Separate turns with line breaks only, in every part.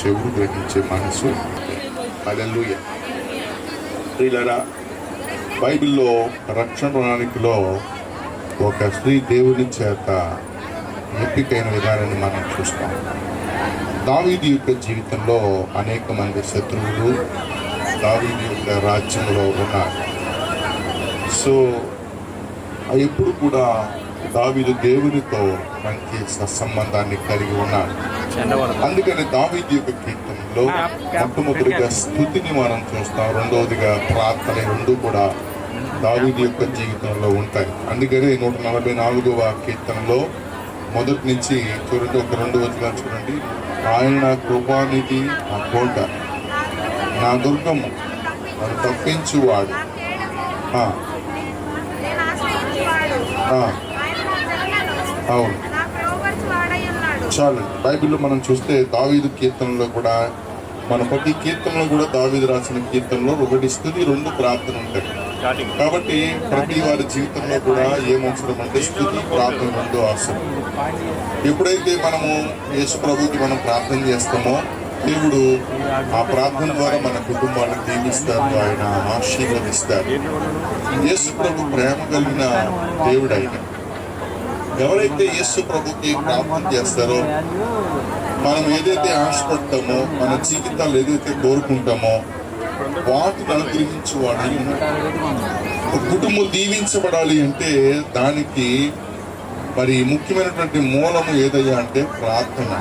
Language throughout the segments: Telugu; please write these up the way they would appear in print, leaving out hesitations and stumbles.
చెవులు గ్రహించే మనసు. హల్లెలూయా. ప్రియులారా, బైబిల్లో రక్షణ ప్రణాళికలో ఒక స్త్రీ దేవుని చేత ఎంపికైన విధానాన్ని మనం చూస్తాం. దావీదు యొక్క జీవితంలో అనేక మంది శత్రువులు దావీదు యొక్క రాజ్యంలో ఉన్నారు. సో ఎప్పుడు కూడా దావీదు దేవునితో మంచి సత్సంబంధాన్ని కలిగి ఉన్నాడు. అందుకని దావీదు యొక్క కీర్తనలో మొట్టమొదటిగా స్తుతిని మనం చూస్తాం, రెండవదిగా ప్రార్థన, రెండు కూడా దావీదు యొక్క జీవితంలో ఉంటాయి. అందుకని 144వ కీర్తనలో మొదటి నుంచి చూడండి, ఒక 2 వచనాలు చూడండి. ఆయన నా కృపానిధి, నా కోట, నా దుర్గము, నన్ను తప్పించువాడు. అవును, చాలు. బైబిల్లో మనం చూస్తే దావీదు కీర్తనలో కూడా, మన ప్రతి కీర్తనలో కూడా దావీదు రాసిన కీర్తనలో ఒకటి స్తుతి, 2 ప్రార్థన ఉంటాయి. కాబట్టి ప్రతి వారి జీవితంలో కూడా ఏమవసరం అంటే స్తుతి, ప్రార్థన 2 అవసరం. ఎప్పుడైతే మనము యేసు ప్రభుకి మనం ప్రార్థన చేస్తామో దేవుడు ఆ ప్రార్థన ద్వారా మన కుటుంబాన్ని దీవిస్తారు, ఆయన ఆశీర్వదిస్తారు. యేసు ప్రభు ప్రేమ కలిగిన దేవుడు ఆయన. ఎవరైతే యేసు ప్రభుకి ప్రార్థన చేస్తారో, మనం ఏదైతే ఆశపడతామో, మన జీవితాలు ఏదైతే కోరుకుంటామో వాటిని అనుగ్రహించేవాడు. ఒక కుటుంబం దీవించబడాలి అంటే దానికి మరి ముఖ్యమైనటువంటి మూలము ఏదయ్యా అంటే ప్రార్థన.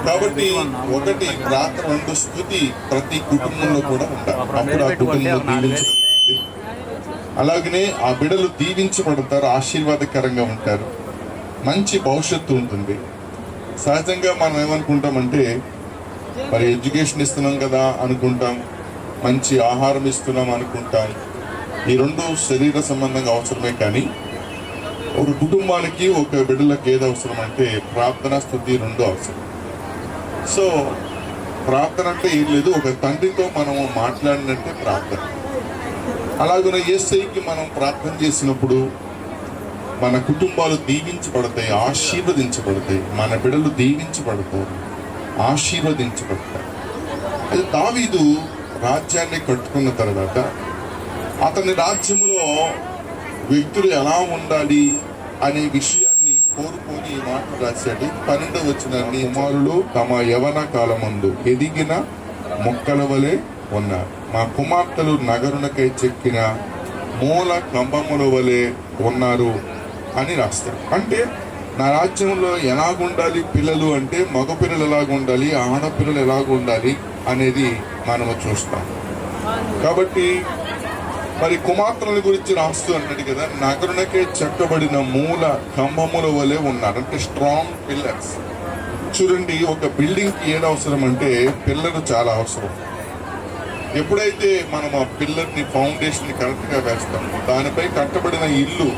కాబట్టి ఒకటి ప్రార్థన, 2 స్తుతి ప్రతి కుటుంబంలో కూడా ఉండాలి. అప్పుడు ఆ కుటుంబం దీవించబడుతుంది. అలాగనే ఆ బిడ్డలు దీవించబడతారు, ఆశీర్వాదకరంగా ఉంటారు, మంచి భవిష్యత్తు ఉంటుంది. సహజంగా మనం ఏమనుకుంటామంటే మరి ఎడ్యుకేషన్ ఇస్తున్నాం కదా అనుకుంటాం, మంచి ఆహారం ఇస్తున్నాం అనుకుంటాం. ఈ 2 శరీర సంబంధంగా అవసరమే, కానీ ఒక కుటుంబానికి ఒక బిడ్డలకు ఏది అవసరం అంటే ప్రార్థన, స్తుతి 2 అవసరం. సో ప్రార్థన అంటే ఏం లేదు, ఒక తండ్రితో మనము మాట్లాడినట్టే ప్రార్థన. అలాగే యేసయ్యకి మనం ప్రార్థన చేసినప్పుడు మన కుటుంబాలు దీవించబడతాయి, ఆశీర్వదించబడతాయి, మన బిడ్డలు దీవించబడతారు, ఆశీర్వదించబడతారు. అది దావీదు రాజ్యాన్ని కట్టుకున్న తర్వాత అతని రాజ్యములో వ్యక్తులు ఎలా ఉండాలి అనే విషయాన్ని కోరుకొని మాటలు రాశాడు. 12వ వచనాన్ని, కుమారులు తమ యవన కాలమందు ఎదిగిన మొక్కల వలె ఉన్నారు, మా కుమార్తెలు నగరునకై చెక్కిన మూల కంబముల వలె ఉన్నారు అని రాస్తారు. అంటే నా రాజ్యంలో ఎలాగుండాలి పిల్లలు అంటే, మగ పిల్లలు ఎలాగుండాలి, ఆడపిల్లలు ఎలాగుండాలి అనేది మనము చూస్తాం. కాబట్టి మరి కుమార్తెల గురించి రాస్తూ అన్నాడు కదా, నగరునకే చెక్కబడిన మూల కంబముల వలె ఉన్నారు, అంటే స్ట్రాంగ్ పిల్లర్స్. చూడండి, ఒక బిల్డింగ్కి ఏది అవసరం అంటే పిల్లలు చాలా అవసరం. ఎప్పుడైతే మనం ఆ పిల్లర్ని, ఫౌండేషన్ కరెక్ట్గా వేస్తాం, దానిపై కట్టబడిన ఇల్లు,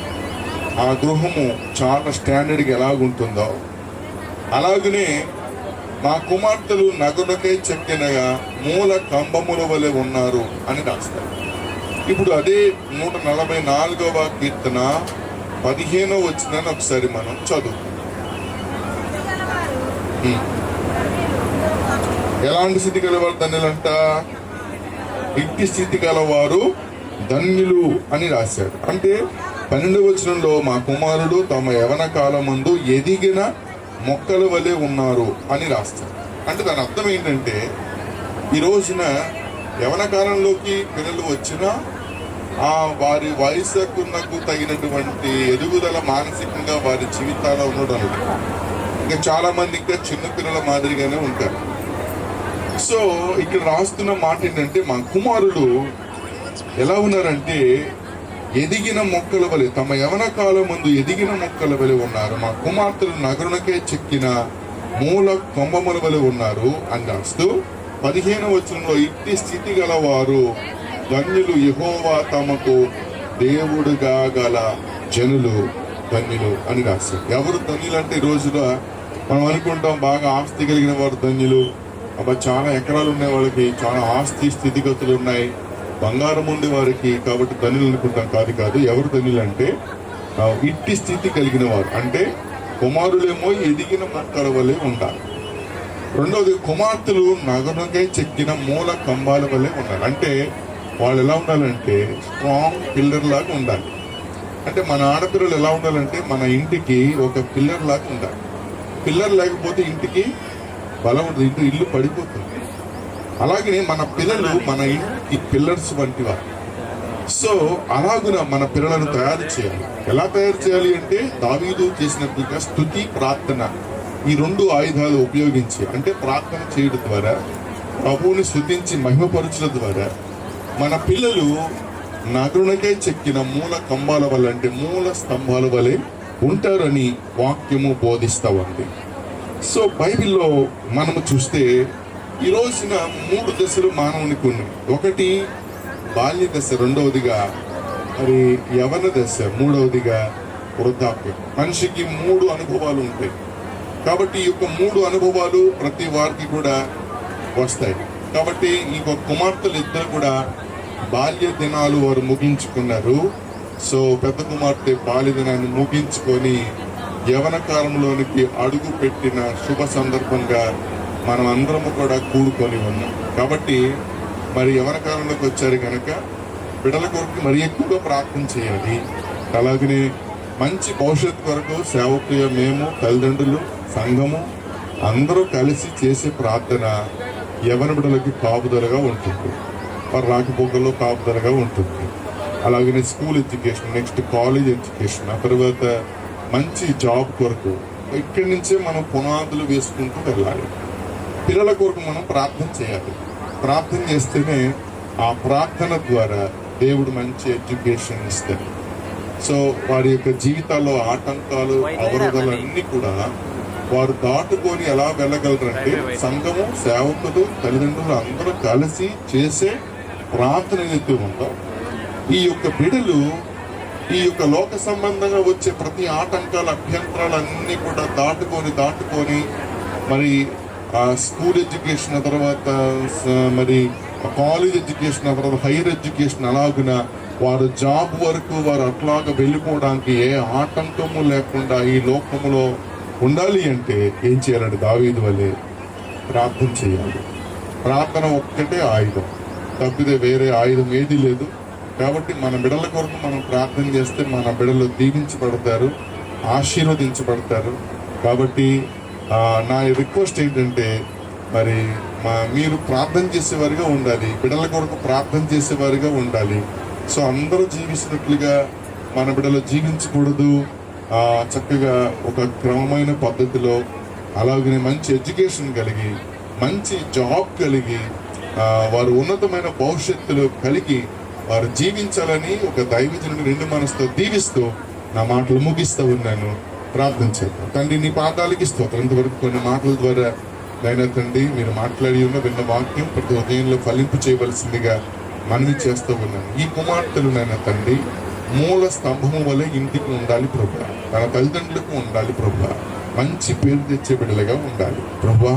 ఆ గృహము చాలా స్టాండర్డ్గా ఎలాగుంటుందో అలాగనే మా కుమార్తెలు నగరునకే చెక్కిన మూల కంబముల వలె ఉన్నారు అని రాస్తారు. ఇప్పుడు అదే 144వ కీర్తన 15వ వచనాన్ని ఒకసారి మనం చదువు. ఎలాంటి స్థితి గలవారు ధన్యులంట? ఇట్టి స్థితి గలవారు ధన్యులు అని రాశాడు. అంటే 12వ వచనంలో మా కుమారుడు తమ యవన కాలమందు ఎదిగిన మొక్కల వలె ఉన్నారు అని రాస్తారు. అంటే దాని అర్థం ఏంటంటే, ఈ రోజున యవన కాలంలోకి పిల్లలు వచ్చినా వారి వయసుకు తగినటువంటి ఎదుగుదల మానసికంగా వారి జీవితాల్లో ఉండడం. ఇంకా చాలా మంది ఇంకా చిన్న పిల్లల మాదిరిగానే ఉంటారు. సో ఇక్కడ రాస్తున్న మాట ఏంటంటే, మా కుమారులు ఎలా ఉన్నారంటే ఎదిగిన మొక్కల వలె, తమ యవన కాలం ముందు ఎదిగిన మొక్కల వలె ఉన్నారు, మా కుమార్తెలు నగరునకే చెక్కిన మూల కొంబముల వలె ఉన్నారు అని రాస్తూ 15వ వచనంలో ఇట్టి స్థితి గలవారు ధన్యులు, యెహోవా తమకు దేవుడుగా గల జనులు ధన్యులు అని రాస్తారు. ఎవరు ధన్యులు అంటే, ఈ రోజులో మనం అనుకుంటాం బాగా ఆస్తి కలిగిన వారు ధన్యులు, అబ్బా చాలా ఎకరాలు ఉండే వాళ్ళకి చాలా ఆస్తి స్థితిగతులు ఉన్నాయి, బంగారం ఉండే వారికి కాబట్టి ధన్యులు అనుకుంటాం. కాదు. ఎవరు ధన్యులు అంటే ఇట్టి స్థితి కలిగిన వారు, అంటే కుమారులేమో ఎదిగిన మొక్కల వలె ఉండాలి. రెండవది, కుమార్తెలు నగరుకై చెక్కిన మూల కంబాల వల్లే ఉండాలి. అంటే వాళ్ళు ఎలా ఉండాలంటే స్ట్రాంగ్ పిల్లర్ లాగా ఉండాలి. అంటే మన ఆడపిల్లలు ఎలా ఉండాలంటే మన ఇంటికి ఒక పిల్లర్ లాగా ఉండాలి. పిల్లర్ లేకపోతే ఇంటికి బలం ఉంటుంది, ఇల్లు పడిపోతుంది. అలాగే మన పిల్లలు మన ఇంటికి పిల్లర్స్ వంటి వారు. సో అలాగున మన పిల్లలను తయారు చేయాలి. ఎలా తయారు చేయాలి అంటే దావీదు చేసినట్టుగా స్తుతి, ప్రార్థన, ఈ రెండు ఆయుధాలు ఉపయోగించి, అంటే ప్రార్థన చేయడం ద్వారా, ప్రభువుని స్తుతించి మహిమపరచడం ద్వారా మన పిల్లలు నగరునికై చెక్కిన మూల కంబాల వల్ల, అంటే మూల స్తంభాల వలె ఉంటారని వాక్యము బోధిస్తా ఉంది. సో బైబిల్లో మనము చూస్తే ఈ రోజున 3 దశలు మానవునికి ఉన్నాయి. ఒకటి బాల్య దశ, రెండవదిగా మరి యవన దశ, మూడవదిగా వృద్ధాప్యం. మనిషికి 3 అనుభవాలు ఉంటాయి. కాబట్టి ఈ యొక్క 3 అనుభవాలు ప్రతి వారికి కూడా వస్తాయి. కాబట్టి ఈ కుమార్తెలు ఇద్దరు కూడా బాల్య దినాలు వారు ముగించుకున్నారు. సో పెద్ద కుమార్తె బాల్య దినాన్ని ముగించుకొని యవన కాలంలోనికి అడుగు పెట్టిన శుభ సందర్భంగా మనం అందరము కూడా కూడుకొని ఉన్నాం. కాబట్టి మరి యవన కాలంలోకి వచ్చారు కనుక బిడ్డల కొరకు మరి ఎక్కువగా ప్రార్థన చేయాలి. అలాగనే మంచి భవిష్యత్తు కొరకు సేవకులుగా మేము, తల్లిదండ్రులు, సంఘము అందరూ కలిసి చేసే ప్రార్థన యవన బిడ్డలకి కాపుదలగా ఉంటుంది, వారి రాకపోకల్లో కాపుదలగా ఉంటుంది. అలాగనే school education, next college education, ఆ తర్వాత మంచి జాబ్ కొరకు ఇక్కడి నుంచే మనం పునాదులు వేసుకుంటూ వెళ్ళాలి. పిల్లల కొరకు మనం ప్రార్థన చేయాలి. ప్రార్థన చేస్తేనే ఆ ప్రార్థన ద్వారా దేవుడు మంచి ఎడ్యుకేషన్ ఇస్తాడు. సో వారి యొక్క జీవితాల్లో ఆటంకాలు, అవరోధాలు అన్నీ కూడా వారు దాటుకొని ఎలా వెళ్ళగలరంటే సంఘము, సేవకులు, తల్లిదండ్రులు అందరూ కలిసి చేసే ప్రార్థన ఏదైతే ఉందో, ఈ యొక్క బిడ్డలు ఈ యొక్క లోక సంబంధంగా వచ్చే ప్రతి ఆటంకాల, అభ్యంతరాలు అన్నీ కూడా దాటుకొని మరి స్కూల్ ఎడ్యుకేషన్, తర్వాత మరి కాలేజ్ ఎడ్యుకేషన్, తర్వాత హైయర్ ఎడ్యుకేషన్, అలాగున వారు జాబ్ వరకు వారు అట్లాగా వెళ్ళిపోవడానికి ఏ ఆటంకము లేకుండా ఈ లోకములో ఉండాలి అంటే ఏం చేయాలంటే దావీదు వలె ప్రార్థన చేయాలి. ప్రార్థన ఒక్కటే ఆయుధం, తప్పితే వేరే ఆయుధం ఏది లేదు. కాబట్టి మన బిడ్డల కొరకు మనం ప్రార్థన చేస్తే మన బిడ్డలు దీవించబడతారు, ఆశీర్వదించబడతారు. కాబట్టి నా రిక్వెస్ట్ ఏంటంటే మరి మీరు ప్రార్థన చేసేవారిగా ఉండాలి, బిడ్డల కొరకు ప్రార్థన చేసేవారిగా ఉండాలి. సో అందరూ జీవిస్తున్నట్లుగా మన బిడ్డలు జీవించకూడదు. చక్కగా ఒక క్రమమైన పద్ధతిలో, అలాగనే మంచి ఎడ్యుకేషన్ కలిగి, మంచి జాబ్ కలిగి, వారు ఉన్నతమైన భవిష్యత్తులో కలిగి వారు జీవించాలని ఒక దైవజనుని 2 మనసుతో దీవిస్తూ నా మాటలు ముగిస్తూ ఉన్నాను. ప్రార్థన చేద్దాం. తండ్రి, నీ పాదాలకి స్తోత్రం. ఇంతవరకు కొన్ని మాటల ద్వారా నైనా తండ్రి మీరు మాట్లాడి ఉన్న విన్న వాక్యం ప్రతి ఉదయంలో ఫలింపు చేయవలసిందిగా మనవి చేస్తూ ఉన్నాను. ఈ కుమార్తెలు నైనా తండ్రి మూల స్తంభము వలె ఇంటికి ఉండాలి ప్రభువా, తన తల్లిదండ్రులకు ఉండాలి ప్రభువా, మంచి పేరు తెచ్చే బిడ్డలుగా ఉండాలి ప్రభువా.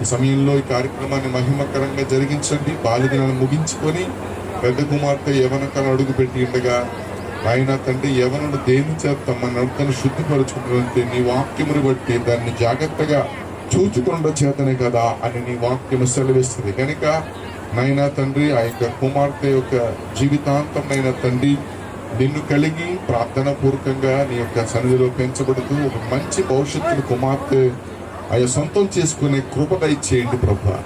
ఈ సమయంలో ఈ కార్యక్రమాన్ని మహిమకరంగా జరిగించండి. బాల్యదినాన్ని ముగించుకొని పెద్ద కుమార్తె యవనకాలను అడుగు పెట్టి ఉండగా ఆయన తండ్రి యవనుడు దేని చేత మన నడతను శుద్ధిపరచుకుంటే నీ వాక్యమును బట్టి దాన్ని జాగ్రత్తగా చూచుకొండ చేతనే కదా అని నీ వాక్యము సెలవిస్తుంది కనుక నైనా తండ్రి ఆ యొక్క కుమార్తె యొక్క జీవితాంతం నైనా తండ్రి నిన్ను కలిగి ప్రార్థన పూర్వకంగా నీ యొక్క సన్నిధిలో పెంచబడుతూ ఒక మంచి భవిష్యత్తును కుమార్తె అయ్యా సొంతం చేసుకునే కృప దయచేయండి ప్రభువా.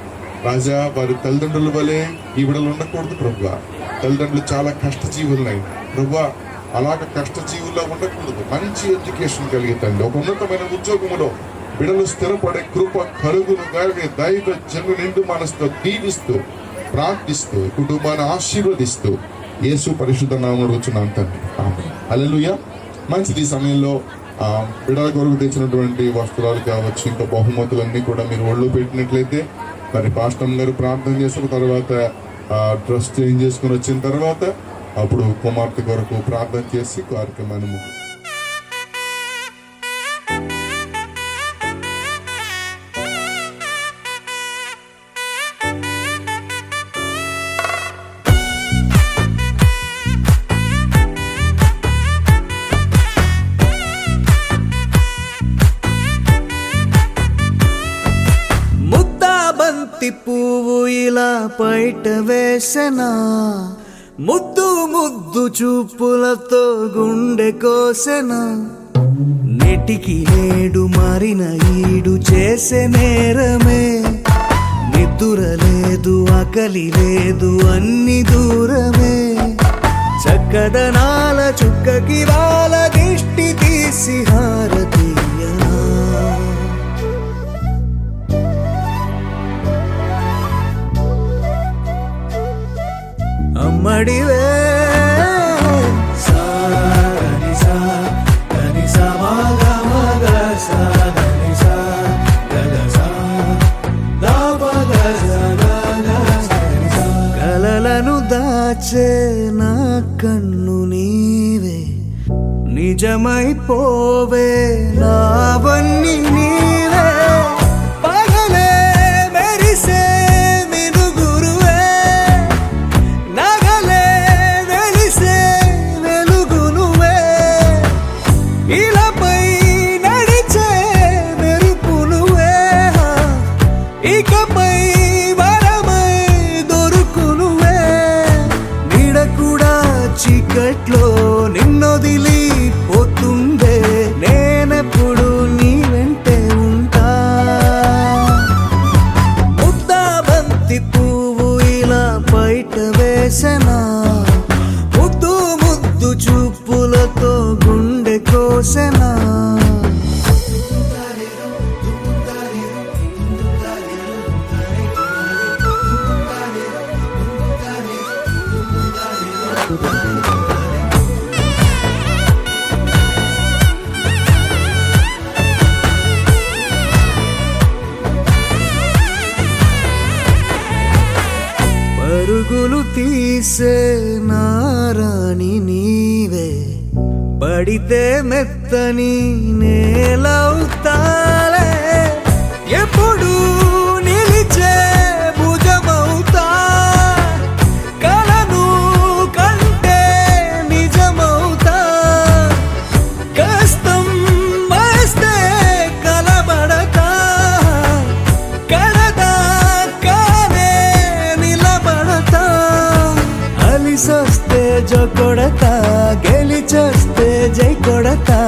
రాజా, వారి తల్లిదండ్రుల వలె ఈ విడలు ఉండకూడదు ప్రభువా. తల్లిదండ్రులు చాలా కష్టజీవులైన ప్రభువా, అలాగ కష్టజీవుల్లో ఉండకూడదు. మంచి ఎడ్యుకేషన్ కలిగితండి, ఒక ఉన్నతమైన ఉద్యోగంలో బిడలు స్థిరపడే కృప కలుగును గాని దైవ జను 2 మనసుతో దీవిస్తూ ప్రార్థిస్తూ కుటుంబాన్ని ఆశీర్వదిస్తూ యేసు పరిశుద్ధ నామములో వచ్చున్నాను తండ్రి, ఆమేన్. హల్లెలూయా. మంచిది. ఈ సమయంలో బిడ్డల కొరకు తెచ్చినటువంటి వస్త్రాలు కావచ్చు, ఇంకా బహుమతులన్నీ కూడా మీరు ఒళ్ళు పెట్టినట్లయితే మరి పాస్టర్ గారు ప్రార్థన చేసిన తర్వాత డ్రెస్ చేంజ్ చేసుకుని వచ్చిన తర్వాత అప్పుడు కుమార్తె కొరకు ప్రార్థన చేసి కార్యక్రమాన్ని ముగి
ఇలా బయట వేసెనా, ముద్దు ముద్దు చూపులతో గుండె కోసెనా. నెటికి నేడు మారిన ఈడు చేసే నేరమే, నిద్ర లేదు ఆకలి లేదు అన్ని దూరమే. చక్కదనాల చుక్కకి వాళ్ళ దిష్టి తీసి హారతీయనా. అమ్మడివే కలలను దాచే నా కన్ను నీవే, నిజమైపోవే నావన్నీ నీవే. పగలే మెరిసే మినుగురువే, నగలే వెలిసే వెలుగునువే. ఇలాపై నడిచే మెరుపునువే, ఇకపై వరమై దొరుకునువే. నీడ కూడా చీకట్లో నిన్నొదిలి పోతుందే, నేనెప్పుడు నీ వెంటే ఉంటా. ముద్దా బంతి పువ్వు ఇలా బయట వేసెనా, ముద్దు ముద్దు చూపులతో గుండె కోసెనా. పరుగులు తీసే నారాణి నీవే, పడితే మెత్తని నేలవుతాలే. ఎప్పుడు నిలిచే భుజమవుతా, కలను కంటే నిజమవుతా. కష్టం వస్తే కలబడతా, కడదాకానే నిలబడతా. అలిసొస్తే జో కొడతా, గెలిచొస్తే జై కొడతా.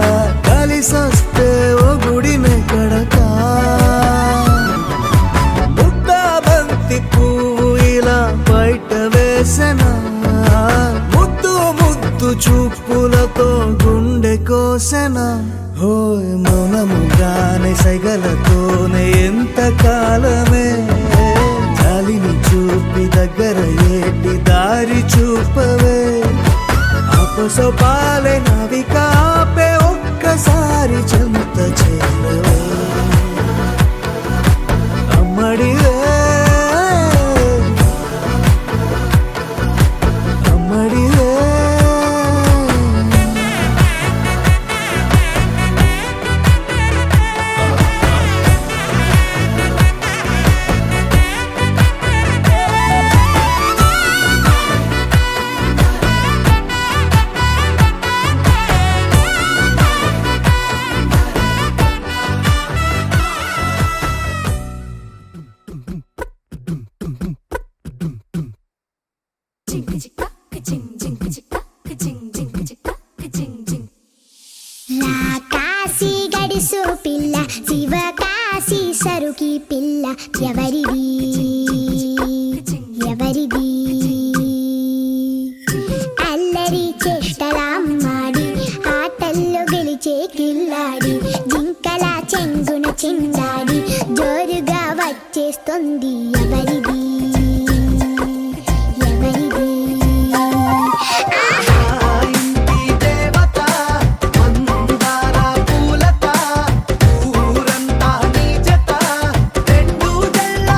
కలిసొస్తే ఓ గుడినే కడతా. ముద్దా బంతి పువ్వు ఇలా బయట వేసెనా, ముద్దు ముద్దు చూపులతో గుండె కోసెనా. హోయ్ మౌనముగానే సైగలతోనే ఎంత కాలమే, జాలిని చూపి దగ్గర ఏటి దారి చూపవే. అపసోపాలే నావిక ఆపే ఒక్కసారి చెంత చేరవే. అమ్మడివే అమ్మడివే.
కాశీ గడిసు పిల్ల, శివకాశి సరుకి పిల్ల, ఎవరిది ఎవరిది. అల్లరి చేష్టలామ్మాడి, ఆటల్లో గెలిచే కిల్లాడి, జింకల చెంగున చిందాడి, జోరుగా వచ్చేస్తుంది ఎవరిది ఎవరిది.
పూలత ఊరంతా నీ జత, రెండు జల్ల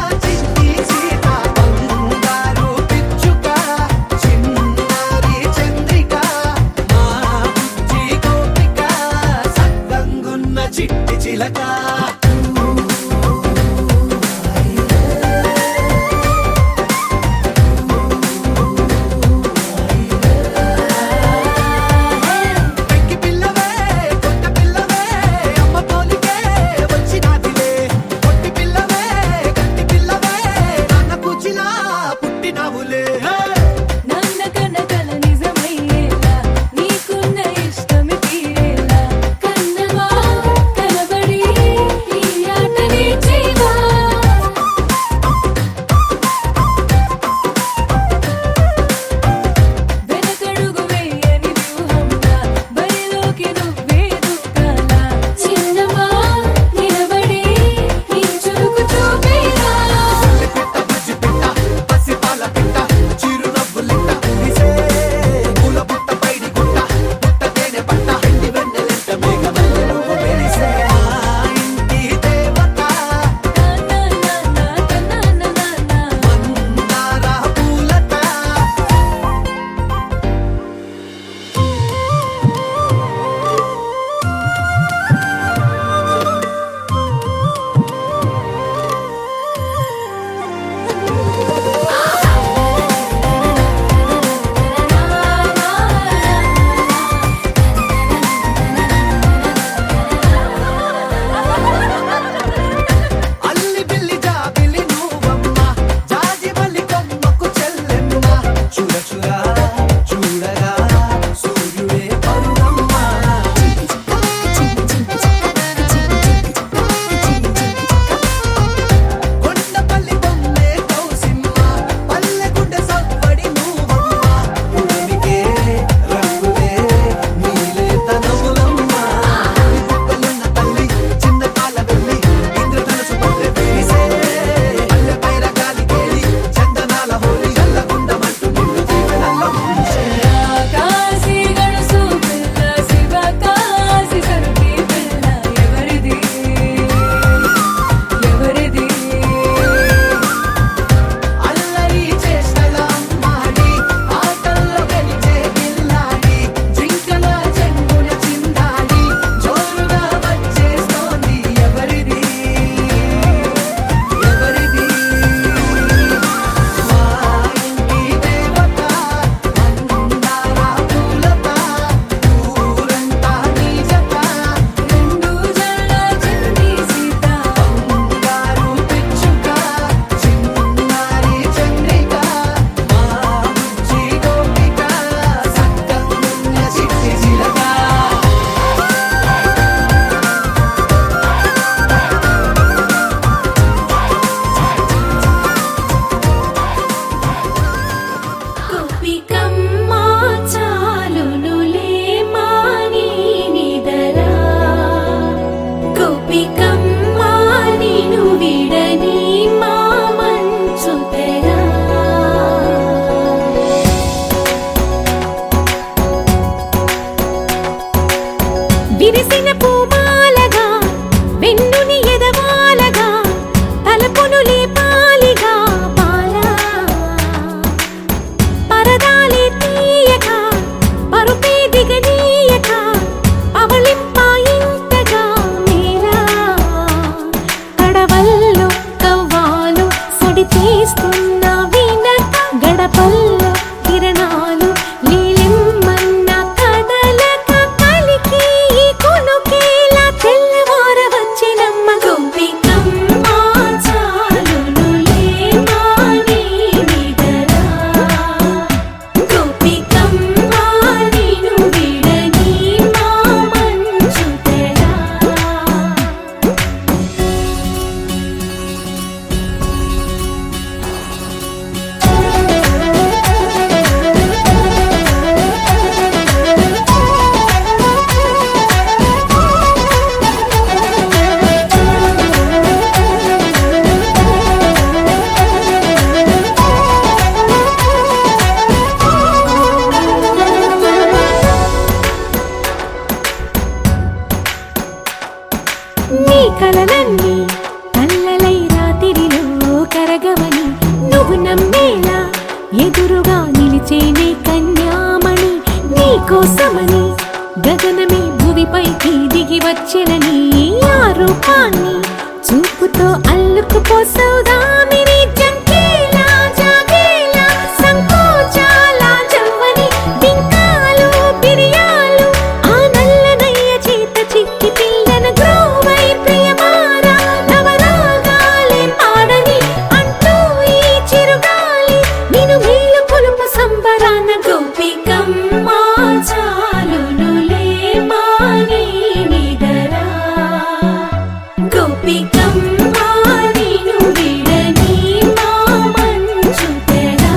కడపల్లో కిరణాలు లీలెమ్మన్న కదలక కలికి ఈ కొనుకేలా తెల్లవార వచ్చినమ్మ గోపికమ్మ చాలునులే మాని నిదరా గోపికమ్మ నిను విడని మా మంచు తెరా నీ కలలన్నీ కల్లలై రాత్రిలో కరగవని నువ్వు నమ్మేలా ఎదురుగా నిలిచేనే కన్యామణి నీ కోసమని గగనమే భువిపైకి దిగి వచ్చెనని ఆ రూపాన్ని చూపుతో అల్లుకుపోసౌదామిని జంకేలా జాగేలా సంకోచాల జవ్వని బింకాలు బిరియాలు ఆ నల్లనయ్య చేత చిక్కి పిల్లన గ్రోవై ప్రియమారా నవరాగాలే పాడని అంటూ ఈ చిరుగాలి నిను మేలు కొలుపు సంబరాన గోపికమ్మ చాలునులే మాని నిదరా గోపికమ్మ నిను విడని మా మంచు తెరా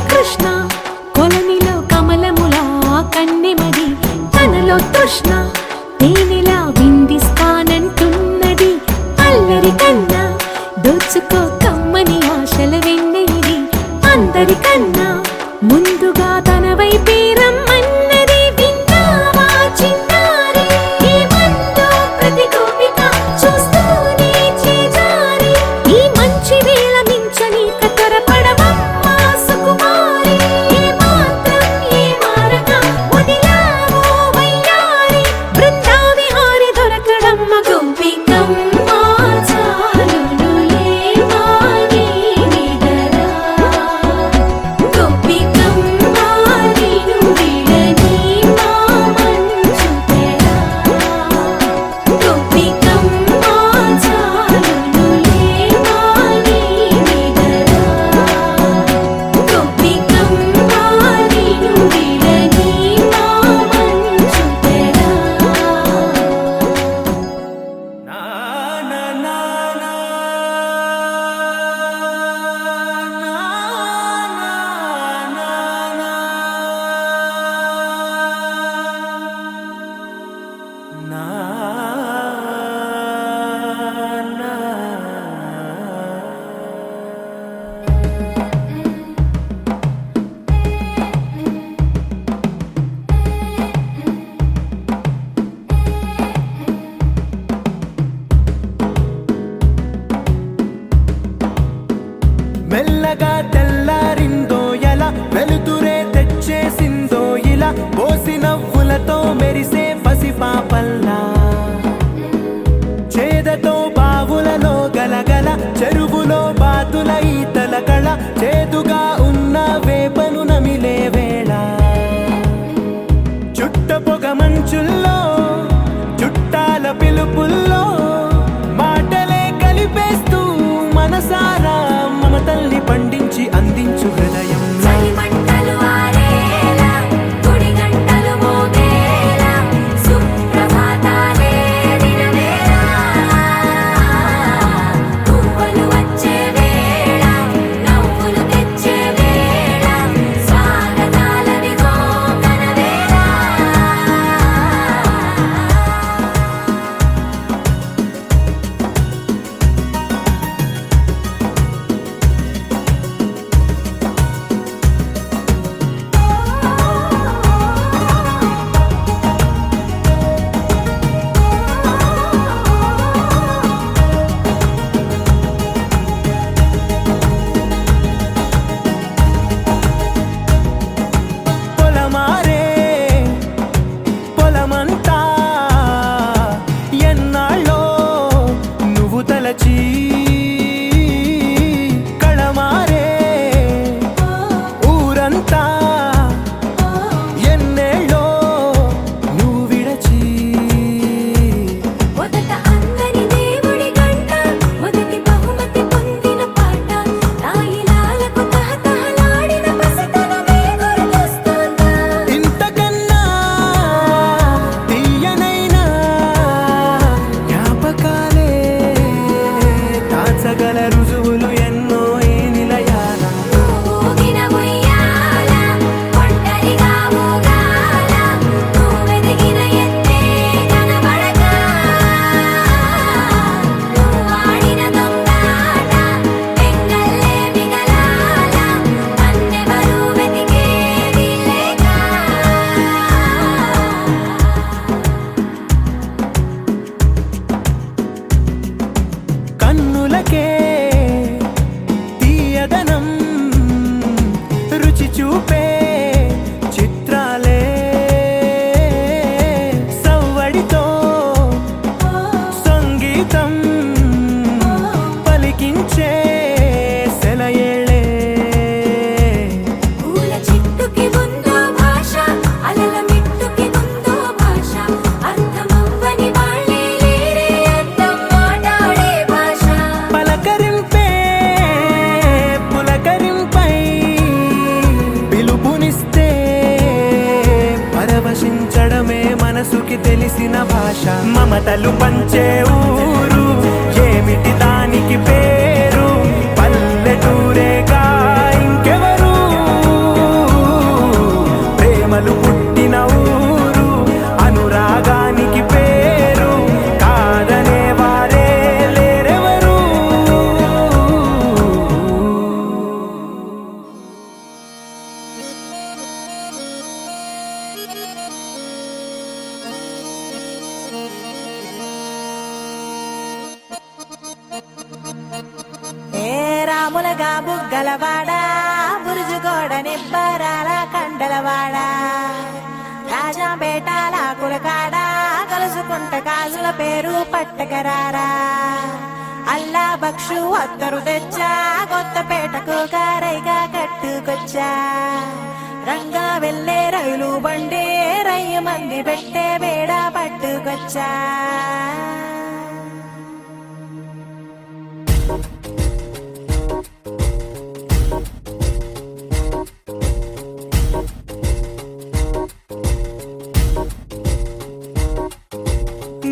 కృష్ణ కొలనిలో కమలములా కన్నెమది తనలో తృష్ణ తేనెలా విందిస్తానంటున్నది అల్లరి కన్నా దోచుకో కమ్మని ఆశల వెన్నెయిది అందరికన్నా ముందుగా తన వైపే రమ్మన్నది విన్నావా చిన్నారి ఏమందో ప్రతి గోపిక చూస్తూనే చేజారి ఈ మంచి వేళ మించని కతరపడవమ్మ సుకుమారి ఏ మాత్రం ఏ మారక వదిలావో వయ్యారి బృందావిహారి దొరకడమ్మ గోపికమ్మ చాలునులే మాని నిదరా
మనకి తెలిసిన భాష మమతలు పంచే ఊరు ఏమిటి దానికి పేరు పల్లెటూరేగా ఇంకెవరు ప్రేమలు పుట్టిన ఊరు అనురాగానికి పేరు కాదనే వారే లేరెవరు
ఏ రాములగా బుగ్గలవాడ బురుజుగోడ నిబ్బరాల కండలవాడ రాజాపేటాల కులకాడ కలుసుకుంట కాజుల పేరు పట్టకరారా అల్లా బక్షు అత్తరు తెచ్చా కొత్తపేటకు కారైగా కట్టుకొచ్చా రంగా వెళ్ళే రైలు బండి రయ్య మంది పెట్టే బేడ పట్టుకొచ్చా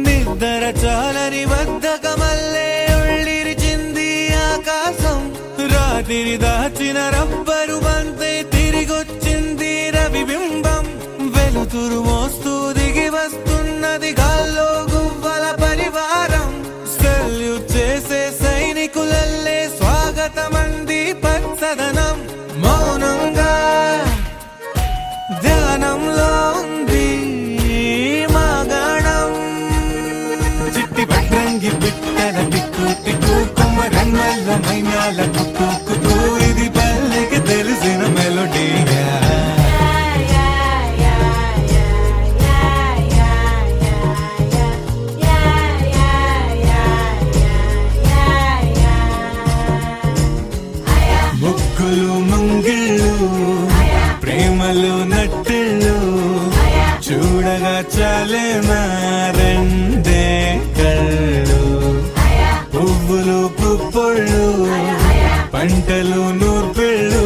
నిద్ర చాలని బద్ధకమల్లే ఉళ్ళిరిచింది ఆకాశం రాత్రి దాచిన రబ్బరు బంతే తిరిగొచ్చింది రవిబింబం వెలుతురు మోస్తూ దిగి వస్తున్నది గాల్లో గువ్వల పరివారం సెల్యూట్ చేసే సైనికులల్లే స్వాగతమంది పచ్చదనం మౌనంగా ధ్యానంలో ఉంది మాగాణం చిట్టి భద్రంగి బిట్టల టిక్కు టిక్కు కొమ్మ రంగల్ల మైనాల కుక్కు కుక్కు ఇది పల్లెకి తెలిసిన మెలోడీగా ముగ్గులు ముంగిళ్ళు ప్రేమలు నట్టిళ్ళు చూడగా చాలే రెండే కళ్ళు పువ్వులు పుప్పొళ్ళు పంటలు నూర్పిళ్ళు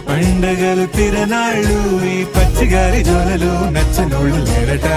పండగలు తిరనాళ్ళు ఈ పచ్చిగారి జోలలు నచ్చనోళ్ళు లేరట